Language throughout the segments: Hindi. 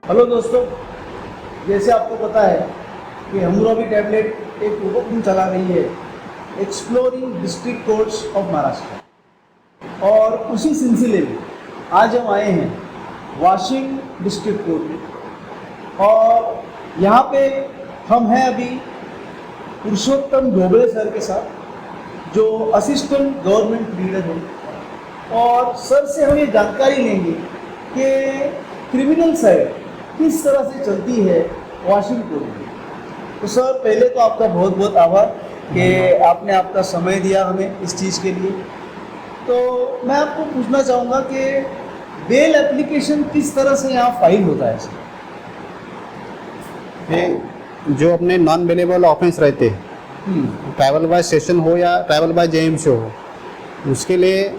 हेलो दोस्तों, जैसे आपको पता है कि हमूराबी टैबलेट एक उपक्रम चला रही है exploring district courts of Maharashtra, और उसी सिलसिले में आज हम आए हैं वाशिंग डिस्ट्रिक्ट कोर्ट में। और यहाँ पे हम हैं अभी पुरुषोत्तम ढोबळे सर के साथ, जो असिस्टेंट गवर्नमेंट लीडर हैं। और सर से हम ये जानकारी लेंगे कि क्रिमिनल साइड किस तरह से चलती है वाशिंग कोर्ट में। तो सर, पहले तो आपका बहुत बहुत आभार कि आपने आपका समय दिया हमें इस चीज़ के लिए। तो मैं आपको पूछना चाहूँगा कि बेल एप्लीकेशन किस तरह से यहाँ फाइल होता है सर? ये जो अपने नॉन बेलेबल ऑफेंस रहते हैं, ट्राइबल बाय सेशन हो या ट्राइबल बाय जेएमसी हो, उसके लिए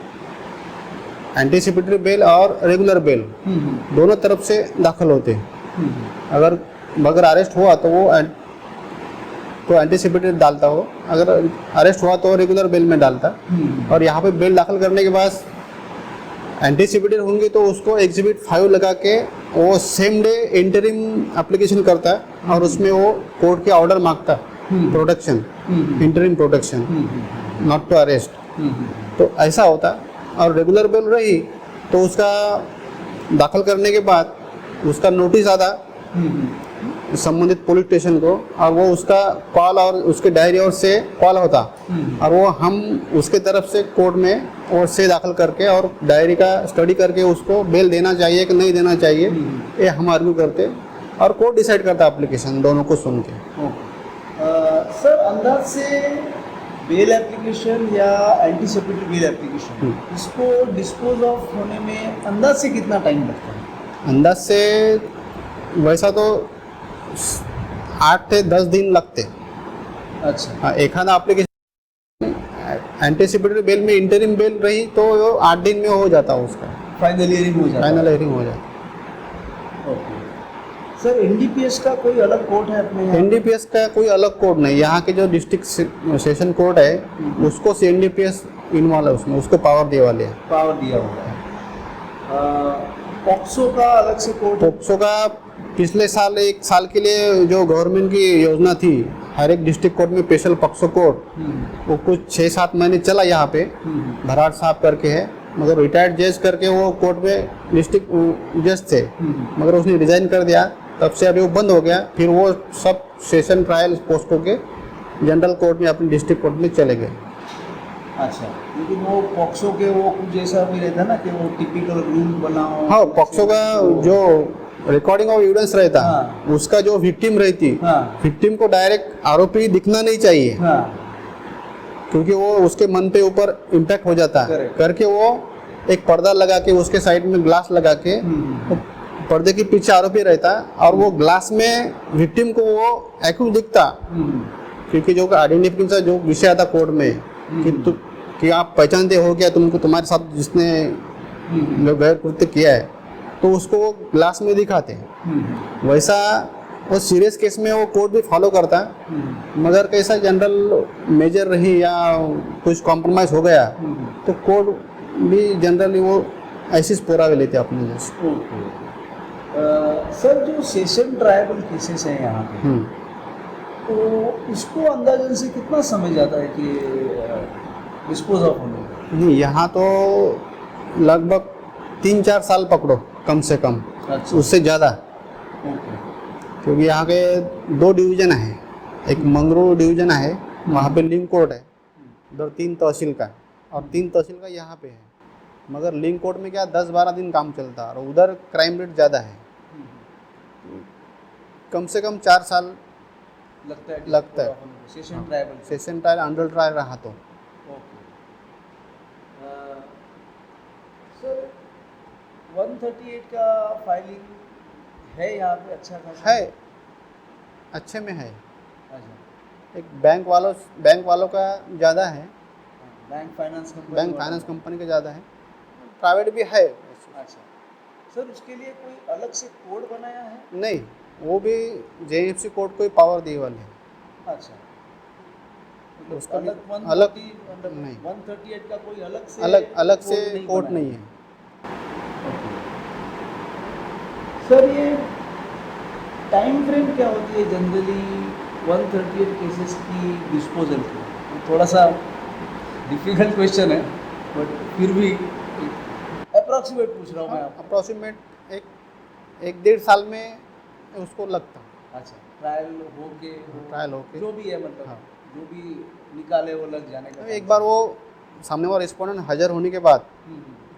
एंटीसिपेटरी बेल और रेगुलर बेल दोनों तरफ से दाखिल होते हैं। अगर अरेस्ट हुआ तो वो एंटीसिपेटरी डालता हो, अगर अरेस्ट हुआ तो रेगुलर बेल में डालता। और यहाँ पे बेल दाखिल करने के बाद एंटीसिपेटरी होंगी तो उसको एग्जिबिट 5 लगा के वो सेम डे इंटरिम एप्लीकेशन करता है और उसमें वो कोर्ट के ऑर्डर मांगता है, protection, interim protection, not to arrest. तो ऐसा होता। और रेगुलर बेल रही तो उसका दाखिल करने के बाद उसका नोटिस आता संबंधित पुलिस स्टेशन को, और वो उसका कॉल और उसके डायरी और से कॉल होता, और वो हम उसके तरफ से कोर्ट में और से दाखिल करके और डायरी का स्टडी करके उसको बेल देना चाहिए कि नहीं देना चाहिए, ये हम आर्ग्यू करते और कोर्ट डिसाइड करता एप्लीकेशन दोनों को सुन के। सर, अंदाज से बेल एप्लीकेशन या एंटीसिपेटरी बेल एप्लीकेशन, इसको डिस्पोज ऑफ होने में अंदाज से कितना टाइम लगता है? अंदाज से वैसा तो 8 से 10 दिन लगते। अच्छा। एक आधा एप्लीकेशन एंटीसिपेटरी बेल में इंटरिम बेल रही तो 8 दिन में हो जाता उसका फाइनल हियरिंग हो जाता है। फाइनल हियरिंग हो जाता। ओके सर, एनडीपीएस का कोई अलग कोर्ट है अपने यहाँ? एनडीपीएस का कोई अलग कोर्ट नहीं, यहाँ के जो डिस्ट्रिक्ट सेशन कोर्ट है उसको एनडीपीएस इन्वॉल्व है, उसमें उसको पावर दिए वाले है, पावर दिया हुआ है। पॉक्सो का अलग से कोर्ट? पॉक्सो का पिछले साल 1 साल के लिए जो गवर्नमेंट की योजना थी, हर एक डिस्ट्रिक्ट कोर्ट में स्पेशल पॉक्सो कोर्ट, वो कुछ 6-7 महीने चला यहाँ पे। भराड़ साहब करके है, मगर रिटायर्ड जज करके वो कोर्ट में डिस्ट्रिक्ट जज थे, मगर उसने रिजाइन कर दिया, तब से अभी वो बंद हो गया। फिर वो सब सेशन ट्रायल पोस्ट होके जनरल कोर्ट में अपने डिस्ट्रिक्ट कोर्ट में चले गए। अच्छा, लेकिन वो पॉक्सो के वो कुछ जैसा भी रहता ना कि वो टिपिकल रूल बनाओ। हाँ, पॉक्सो का जो रिकॉर्डिंग ऑफ एविडेंस रहता, उसका जो विक्टिम रहती, विक्टिम को डायरेक्ट आरोपी दिखना नहीं चाहिए, क्योंकि वो उसके मन पे ऊपर इम्पैक्ट हो जाता है। करके वो एक पर्दा लगा के उसके साइड में ग्लास लगा के पर्दे के पीछे आरोपी रहता, और वो ग्लास में विक्टिम को वो एक्यूज दिखता, क्योंकि जो आइडेंटिफिकेशन जो विषय आता कोर्ट में कि आप पहचानते हो क्या तुमको, तुम्हारे साथ जिसने गैर कृत्य किया है, तो उसको वो ग्लास में दिखाते हैं। वैसा वो सीरियस केस में वो कोर्ट भी फॉलो करता है, मगर कैसा जनरल मेजर रही या कुछ कॉम्प्रोमाइज़ हो गया तो कोर्ट भी जनरली वो ऐसी पुरावे लेते अपने जैसे। सर, जो सेशन ट्रायबल केसेस हैं यहाँ पे, तो इसको अंदाजन से कितना समय जाता है कि डिस्पोज ऑफ होने में? नहीं, यहाँ तो लगभग 3-4 साल पकड़ो कम से कम। अच्छा। उससे ज़्यादा, क्योंकि यहाँ के 2 डिवीज़न है, एक मंगरू डिवीज़न है, वहाँ पे लिंक कोर्ट है, उधर 3 तहसील का, और 3 तहसील का यहाँ पे है। मगर लिंक कोर्ट में क्या 10-12 दिन काम चलता है, और उधर क्राइम रेट ज़्यादा है, कम से कम 4 साल लगता है। Session tribal, session trial under trial रहा तो। सर, 138 का फाइलिंग है यहाँ पे अच्छा खासा? है, अच्छे में है। अच्छा। एक बैंक वालों का ज़्यादा है, बैंक फाइनेंस कंपनी का ज़्यादा है, प्राइवेट भी है। अच्छा सर, उसके लिए कोई अलग से कोड बनाया है? नहीं, वो भी जेएमसी कोर्ट को ही पावर दी वाली है। अच्छा, उसका अलग नहीं, 138 का कोई अलग से कोर्ट नहीं है। सर, ये टाइम फ्रेम क्या होती है जनरली 138 केसेस की डिस्पोजल की? थोड़ा सा डिफिकल्ट क्वेश्चन है, बट फिर भी अप्रॉक्सीमेट पूछ रहा हूँ मैं आपको। अप्रॉक्सीमेट एक 1.5 साल में उसको लगता। अच्छा, ट्रायल होके जो भी है, मतलब हाँ। जो भी निकाले वो लग जाने का एक बार वो सामने वाला रिस्पोंडेंट हाजिर होने के बाद,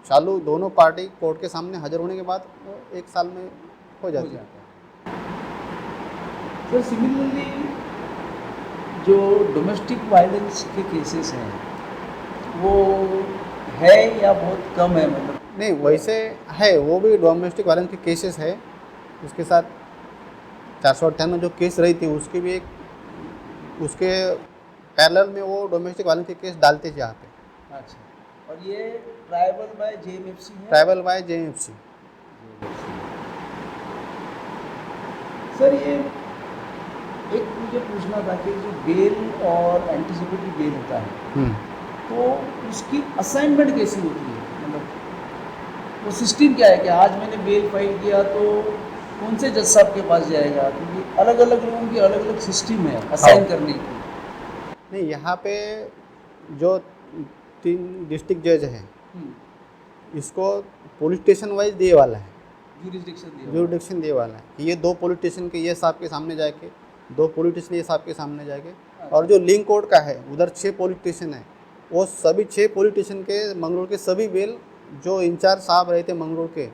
चालू दोनों पार्टी कोर्ट के सामने हाजिर होने के बाद वो 1 साल में हो जाती है। सर सिमिलरली जो डोमेस्टिक वायलेंस के केसेस हैं वो है या बहुत कम है, मतलब? नहीं, वैसे है, वो भी डोमेस्टिक वायलेंस के केसेस है। उसके साथ 498 जो केस रही थी उसकी भी एक उसके पैरेलल में वो डोमेस्टिक वायलेंस के केस डालते थे यहाँ पे। अच्छा, और ये ट्राइबल बाय जेएमएफसी है? Tribal bye JMFC. सर ये एक मुझे पूछना था कि जो बेल और एंटीसिपेटरी बेल होता है तो उसकी असाइनमेंट कैसी होती है? मतलब वो सिस्टम क्या है कि आज मैंने बेल फाइल किया तो कौन से जज साहब के पास जाएगा? क्योंकि अलग अलग लोगों की अलग अलग सिस्टम है असाइन करने की। नहीं, यहाँ पे जो 3 डिस्ट्रिक्ट जज हैं इसको पुलिस स्टेशन वाइज दिए वाला है, जुरिडिक्शन दिए वाला है कि ये 2 पुलिस स्टेशन के ये साहब के सामने जाके, 2 पुलिस स्टेशन ये साहब के सामने जाके। और जो लिंक कोर्ट का है उधर 6 पुलिस स्टेशन है, वो सभी 6 पुलिस स्टेशन के मंगलोर के सभी बेल जो इंचार्ज साहब रहे थे मंगलोर के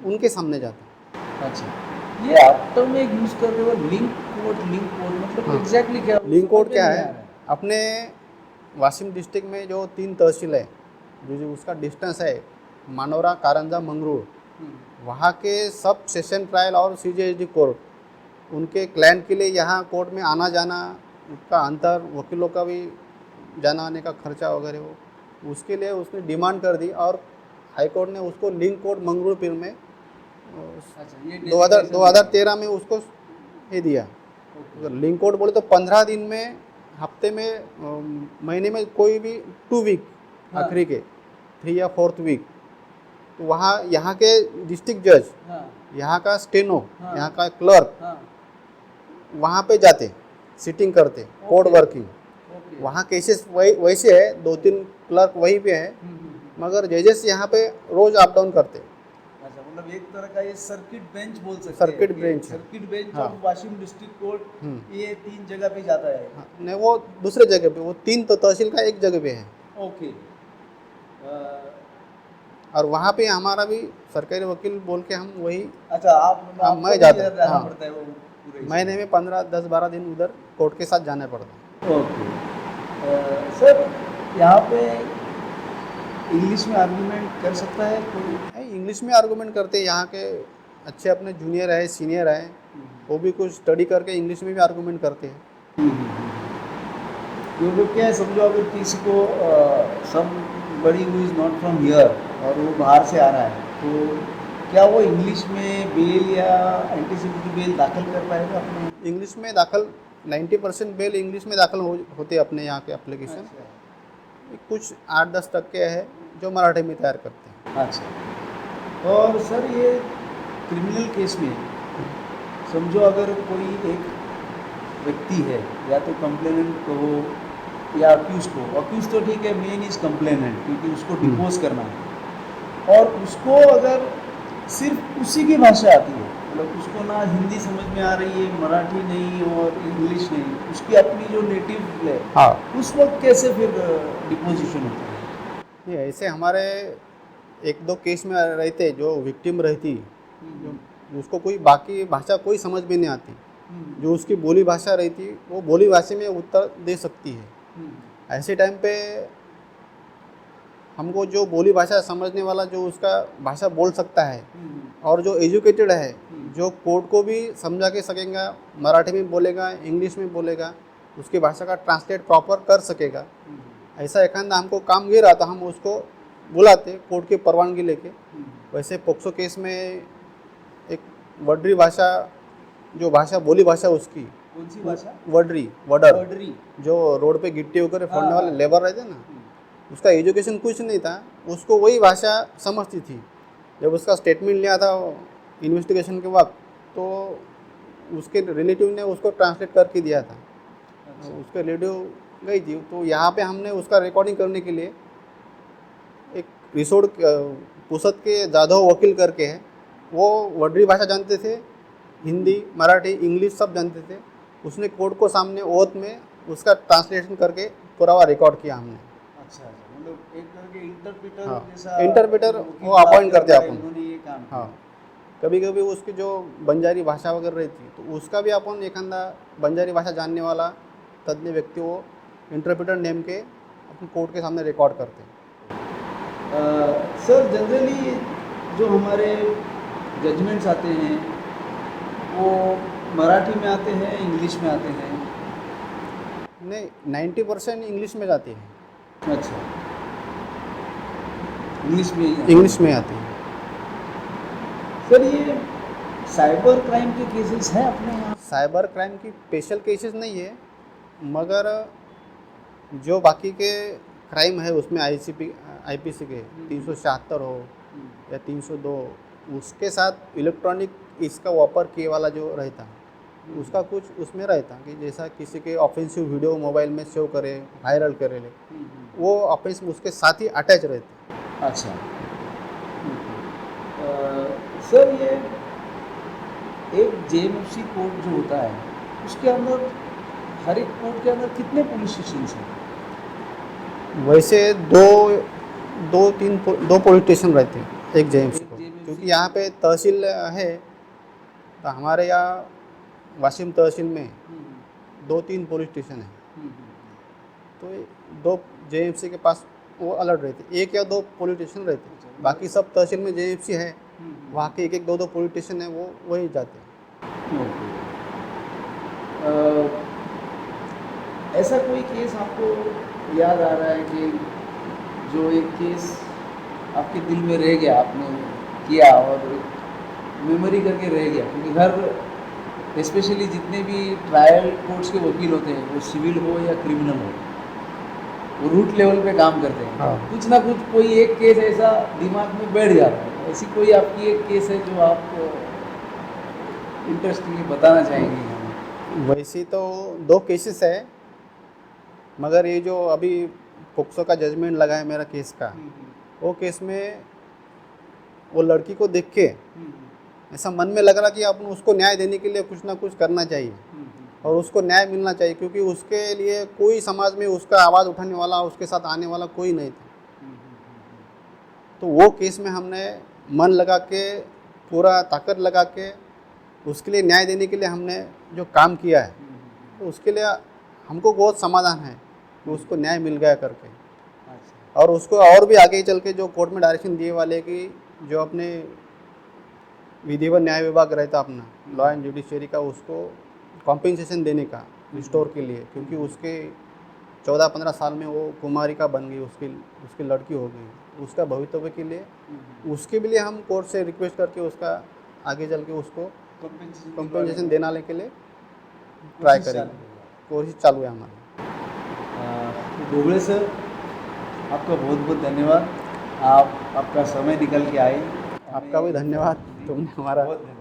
उनके सामने जाता। अच्छा, ये आप टर्म में यूज कर रहे हो लिंक कोर्ट मतलब एग्जैक्टली क्या? लिंक कोर्ट क्या है? अपने वाशिम डिस्ट्रिक्ट में जो 3 तहसील है, जो उसका डिस्टेंस है मानोरा, कारंजा, मंगरूर, वहाँ के सब सेशन ट्रायल और सीजेएसडी कोर्ट उनके क्लाइंट के लिए यहाँ कोर्ट में आना जाना, उसका अंतर, वकीलों का भी जाना आने का खर्चा वगैरह हो, उसके लिए उसने डिमांड कर दी और हाई कोर्ट ने उसको लिंक कोर्ट मंगरूर पीर में 2013 में उसको ये दिया। अगर लिंक कोर्ट बोले तो 15 दिन में, हफ्ते में, महीने में कोई भी 2 वीक आखिरी के 3 या 4th वीक, तो वहाँ यहाँ के डिस्ट्रिक्ट जज, यहाँ का स्टेनो, यहाँ का क्लर्क वहाँ पे जाते, सिटिंग करते, कोर्ट वर्किंग। वहाँ केसेस वैसे है, 2-3 क्लर्क वहीं पे है, मगर जजेस यहाँ पे रोज अप डाउन करते। अच्छा, मतलब एक तरह का ये सर्किट बेंच बोल सकते हैं। सर्किट बेंच हाँ। ऑफ वाशिम डिस्ट्रिक्ट कोर्ट ये 3 जगह पे जाता है। हाँ, नहीं, वो दूसरे जगह पे, वो 3 तहसील का एक जगह पे है। ओके। और वहाँ पे हमारा भी सरकारी वकील बोल के हम वही। अच्छा, आप मैं जाता पड़ता है वो पूरे महीने में 10-12 दिन उधर कोर्ट के साथ जाना पड़ता। ओके। सर यहाँ पे इंग्लिश में आर्गूमेंट कर सकता है कोई? इंग्लिश में आर्गूमेंट करते हैं, यहाँ के अच्छे अपने जूनियर है, सीनियर है, वो भी कुछ स्टडी करके इंग्लिश में भी आर्गूमेंट करते हैं। क्योंकि क्या है, समझो अगर किसी को somebody who is not from here और वो बाहर से आ रहा है, तो क्या वो इंग्लिश में बेल या एंटीसिपेटरी बेल दाखिल कर पाएगा अपने? इंग्लिश में दाखिल 90% बेल इंग्लिश में दाखिल होते अपने यहाँ के एप्लीकेशन। अच्छा। कुछ 8-10% है जो मराठी में तैयार करते हैं। अच्छा, और सर ये क्रिमिनल केस में समझो अगर कोई एक व्यक्ति है, या तो कंप्लेनेंट को या अक्यूज को, अक्यूज तो ठीक है, मेन इज कंप्लेनेंट क्योंकि उसको डिपोज करना है, और उसको अगर सिर्फ उसी की भाषा आती है, मतलब उसको ना हिंदी समझ में आ रही है, मराठी नहीं और इंग्लिश नहीं, उसकी अपनी जो नेटिव है, हाँ, उस वक्त कैसे फिर डिपोजिशन होता है? नहीं, ऐसे हमारे 1-2 केस में रहते जो विक्टिम रहती, जो उसको कोई बाकी भाषा कोई समझ में नहीं आती, जो उसकी बोली भाषा रहती वो बोली भाषा में उत्तर दे सकती है। ऐसे टाइम पे हमको जो बोली भाषा समझने वाला जो उसका भाषा बोल सकता है और जो एजुकेटेड है, जो कोर्ट को भी समझा के सकेगा, मराठी में बोलेगा, इंग्लिश में बोलेगा, उसकी भाषा का ट्रांसलेट प्रॉपर कर सकेगा, ऐसा एक हमको काम गिर रहा था, हम उसको बुलाते कोर्ट की परवानगी लेके। वैसे पोक्सो केस में एक वडरी भाषा, जो भाषा बोली भाषा उसकी, कौन सी भाषा? वडर, जो रोड पे गिट्टी होकर फोड़ने वाले लेबर रहते ना, उसका एजुकेशन कुछ नहीं था, उसको वही भाषा समझती थी। जब उसका स्टेटमेंट लिया था इन्वेस्टिगेशन के वक्त, तो उसके रिलेटिव ने उसको ट्रांसलेट करके दिया था। अच्छा। तो उसके रिलेटिव गई थी, तो यहाँ पे हमने उसका रिकॉर्डिंग करने के लिए एक रिसोड पुसद के जाधव वकील करके है, वो वडरी भाषा जानते थे, हिंदी मराठी इंग्लिश सब जानते थे। उसने कोर्ट को सामने ओथ में उसका ट्रांसलेशन करके पूरा रिकॉर्ड किया हमने। अच्छा अच्छा, मतलब एक तरह के इंटरप्रेटर हाँ, जैसा इंटरप्रेटर वकील वो अपॉइंट करते करके अपन। उन्होंने ये काम किया। हाँ, कभी कभी उसकी जो बंजारी भाषा वगैरह रहती तो उसका भी अपन एखादा बंजारी भाषा जानने वाला तज्ञ व्यक्ति वो इंटरप्रेटर नेम के अपन कोर्ट के सामने रिकॉर्ड करते हैं। सर जनरली जो हमारे जजमेंट्स आते हैं वो मराठी में आते हैं, इंग्लिश में आते हैं? नहीं, 90% इंग्लिश में जाती है। अच्छा, इंग्लिश में ही आते हैं। इंग्लिश में आती है। सर ये साइबर क्राइम के केसेस हैं अपने यहाँ? साइबर क्राइम की स्पेशल केसेस नहीं है, मगर जो बाकी के क्राइम है उसमें आईपीसी के 376 हो या 302, उसके साथ इलेक्ट्रॉनिक इसका वापर किए वाला जो रहता उसका कुछ उसमें रहता कि जैसा किसी के ऑफेंसिव वीडियो मोबाइल में सेव करे, वायरल करे ले, वो ऑफेंस उसके साथ ही अटैच रहता। अच्छा। सर ये एक जेएमएफसी कोर्ट जो होता है उसके अंदर, हर एक कोर्ट के अंदर कितने पुलिस स्टेशन हैं? वैसे दो पुलिस स्टेशन रहते हैं एक जेएमसी को, क्योंकि यहाँ पे तहसील है। तो हमारे यहाँ वाशिम तहसील में 2-3 पुलिस स्टेशन है, तो 2 जेएमसी के पास वो अलर्ट रहते, 1 या 2 पुलिस स्टेशन रहते। बाकी सब तहसील में जेएमसी है, वहाँ के 1-1, 2-2 पुलिस स्टेशन है, वो वही जाते हैं। ऐसा कोई केस आपको याद आ रहा है कि जो एक केस आपके दिल में रह गया, आपने किया और मेमोरी करके रह गया? क्योंकि हर स्पेशली जितने भी ट्रायल कोर्ट्स के वकील होते हैं, वो सिविल हो या क्रिमिनल हो, वो रूट लेवल पे काम करते हैं। हाँ। कुछ ना कुछ कोई एक केस ऐसा दिमाग में बैठ जाता है। ऐसी कोई आपकी एक केस है जो आप इंटरेस्टिंगली बताना चाहेंगे हमें? वैसे तो 2 केसेस है, मगर ये जो अभी पोक्सो का जजमेंट लगा है मेरा केस का, वो केस में वो लड़की को देख के ऐसा मन में लग रहा कि अपन उसको न्याय देने के लिए कुछ ना कुछ करना चाहिए और उसको न्याय मिलना चाहिए, क्योंकि उसके लिए कोई समाज में उसका आवाज़ उठाने वाला, उसके साथ आने वाला कोई नहीं था। तो वो केस में हमने मन लगा के, पूरा ताकत लगा के उसके लिए न्याय देने के लिए हमने जो काम किया है, तो उसके लिए हमको बहुत समाधान है कि उसको न्याय मिल गया करके। और उसको और भी आगे चल के जो कोर्ट में डायरेक्शन दिए वाले कि जो अपने विधि व न्याय विभाग रहता अपना लॉ एंड जुडिशरी का, उसको कॉम्पेंसेशन देने का रिस्टोर के लिए, क्योंकि उसके 14-15 साल में वो कुमारिका बन गई, उसकी लड़की हो गई, उसका भविष्य के लिए उसके भी लिए हम कोर्ट से रिक्वेस्ट करके उसका आगे चल के उसको कॉम्पेंसेशन देने के लिए ट्राई करेंगे। कोशिश चालू है हमारी। डोबळे सर, आपका बहुत बहुत धन्यवाद, आपका समय निकल के आए। आपका भी धन्यवाद, तुमने हमारा बहुत धन्यवाद।